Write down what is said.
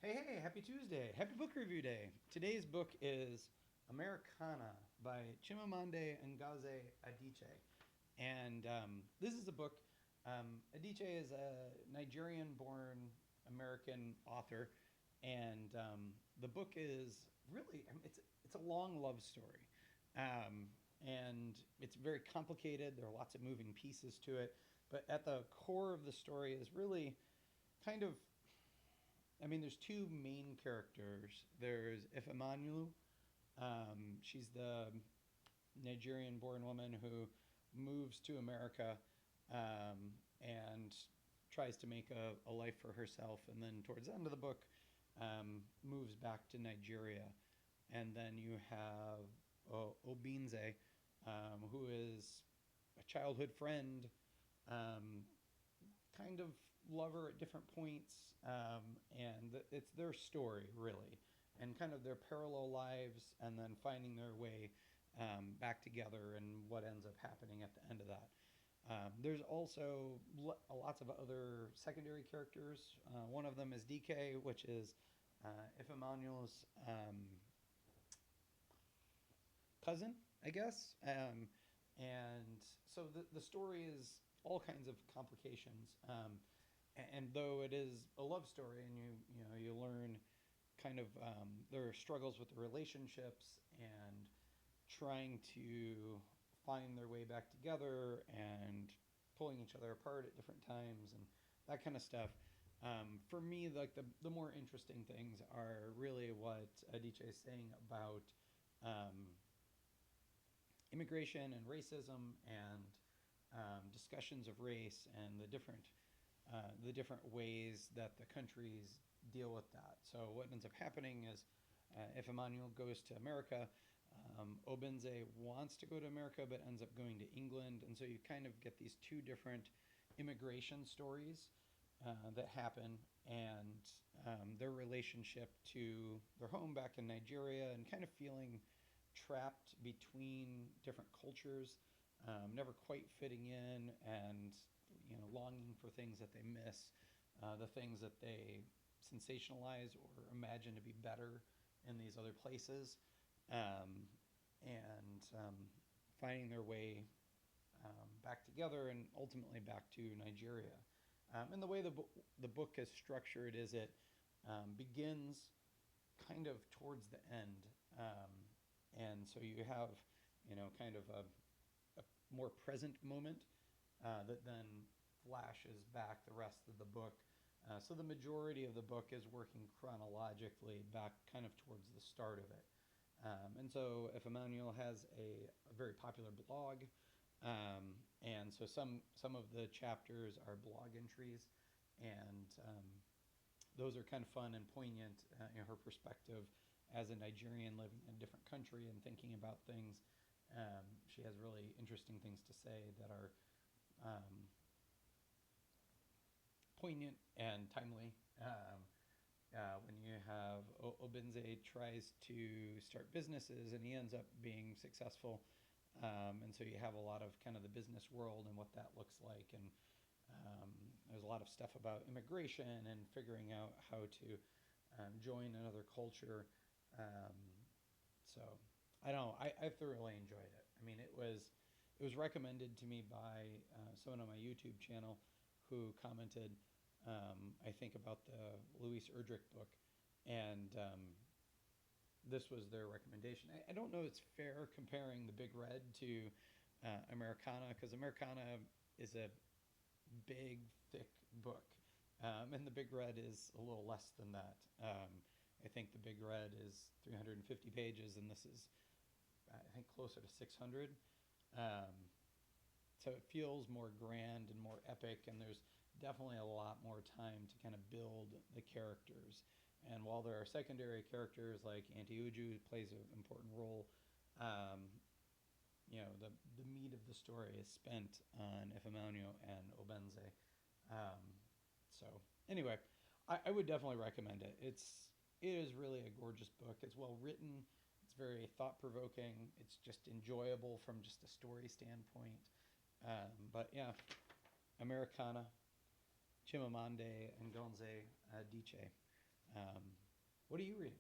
Hey, happy Tuesday. Happy book review day. Today's book is Americanah by Chimamanda Ngozi Adichie. And this is a book. Adichie is a Nigerian born American author. And the book is really, it's a long love story. And it's very complicated. There are lots of moving pieces to it. But at the core of the story is really kind of there's two main characters. There's Ifemanu. She's the Nigerian-born woman who moves to America and tries to make a life for herself, and then towards the end of the book, moves back to Nigeria. And then you have Obinze, who is a childhood friend, kind of lover at different points, and it's their story really, and kind of their parallel lives, and then finding their way back together, and what ends up happening at the end of that. There's also lots of other secondary characters. One of them is DK, which is If Emmanuel's cousin, I guess. And so the story is all kinds of complications. And though it is a love story, and you learn kind of their struggles with the relationships and trying to find their way back together and pulling each other apart at different times and that kind of stuff. For me, like the more interesting things are really what Adichie is saying about um, immigration and racism, and discussions of race, and the different ways that the countries deal with that. So what ends up happening is, if Emmanuel goes to America, Obenze wants to go to America but ends up going to England, and so you kind of get these two different immigration stories that happen, and their relationship to their home back in Nigeria, and kind of feeling trapped between different cultures, never quite fitting in, and longing for things that they miss, the things that they sensationalize or imagine to be better in these other places, and finding their way back together, and ultimately back to Nigeria. And the way the book is structured is it begins kind of towards the end, and so you have kind of a more present moment that then flashes back the rest of the book. So the majority of the book is working chronologically back kind of towards the start of it. And so if Emmanuel has a very popular blog, and so some of the chapters are blog entries, and those are kind of fun and poignant in her perspective as a Nigerian living in a different country and thinking about things. She has really interesting things to say that are poignant and timely. When you have Obenze tries to start businesses, and he ends up being successful, and so you have a lot of kind of the business world and what that looks like, and there's a lot of stuff about immigration and figuring out how to join another culture. So I don't know. I thoroughly enjoyed it. I mean, it was recommended to me by someone on my YouTube channel who commented, I think, about the Louise Erdrich book, and this was their recommendation. I don't know it's fair comparing The Big Red to Americanah, because Americanah is a big, thick book, and The Big Red is a little less than that. I think The Big Red is 350 pages, and this is, I think, closer to 600. So it feels more grand and more epic, and there's definitely a lot more time to kind of build the characters. And while there are secondary characters like Auntie Uju, who plays an important role, the meat of the story is spent on Ifeanyi and Obenze. So anyway, I would definitely recommend it. It is really a gorgeous book. It's well written. It's very thought provoking. It's just enjoyable from just a story standpoint. But yeah, Americanah, Chimamanda Ngozi Adichie. Um, what are you reading?